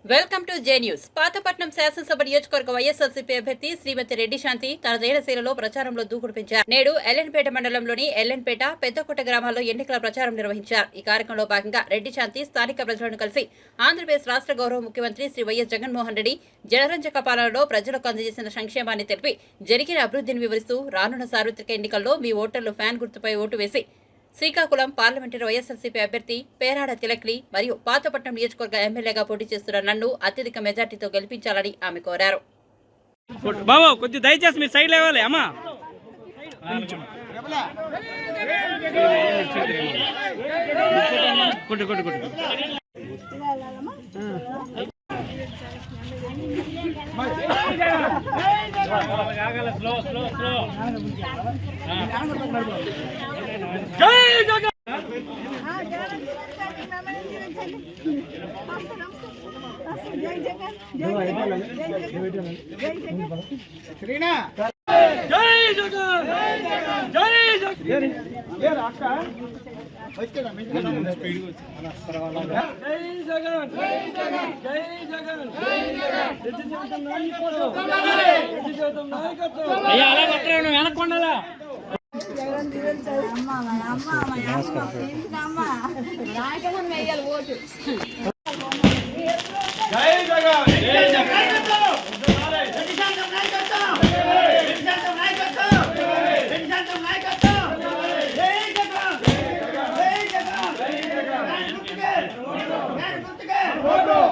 Welcome to J news. Pathapatnam శాసనసభ నియోజకవర్గ వైఎస్ఆర్సీపీ అభ్యర్థి శ్రీమతి రెడ్డి శాంతి తన రేణశీలలో ప్రచారంలో దూకుడు పెంచారు. నేడు ఎల్లెన్పేట మండలంలోని ఎల్లెన్పేట, పెద్దకోట గ్రామాల్లో ఎన్నికల ప్రచారం నిర్వహించారు. ఈ కార్యక్రమంలో భాగంగా రెడ్డి శాంతి స్థానిక ప్రజలను కలిసి ఆంధ్రప్రదేశ్ రాష్ట్ర గౌరవ ముఖ్యమంత్రి శ్రీ వైఎస్ జగన్మోహన్ రెడ్డి జనరంజక పాలనలో ప్రజలకు అందజేసిన సంక్షేమాన్ని తెలిపి జరిగిన అభివృద్ధిని వివరిస్తూ రానున్న సార్వత్రిక ఎన్నికల్లో మీ ఓటర్లు ఫ్యాన్ గుర్తుపై ఓటు వేసి శ్రీకాకుళం పార్లమెంటరీ వైఎస్ఆర్సీపీ అభ్యర్థి పేరాడ తిలక్లి మరియు పాతపట్నం నియోజకవర్గ ఎమ్మెల్యేగా పోటీ చేస్తున్న నన్ను అత్యధిక మెజార్టీతో గెలిపించాలని ఆమె కోరారు. బాబు కొద్ది దయచేసి మీరు సైడ్ లేవాలి అమ్మా. కొట్టు కొట్టు కొట్టు స్లో స్లో స్లో. జై జగన్. శ్రీనా జై జగన్ జై జగన్ ఏ రాక వచ్చేనా మించిన స్పీడ్ జై జగన్ జై జగన్ జై జగన్ జై జగన్ రెడ్డి జీవితం నాయకత్వం అయ్యా అలా పట్టరా వెనకొండాలా జగన్ దీవెనలు అమ్మ నాయకత్వం వేయాలి ఓటు. జై జగన్ జై జగన్ ఓటు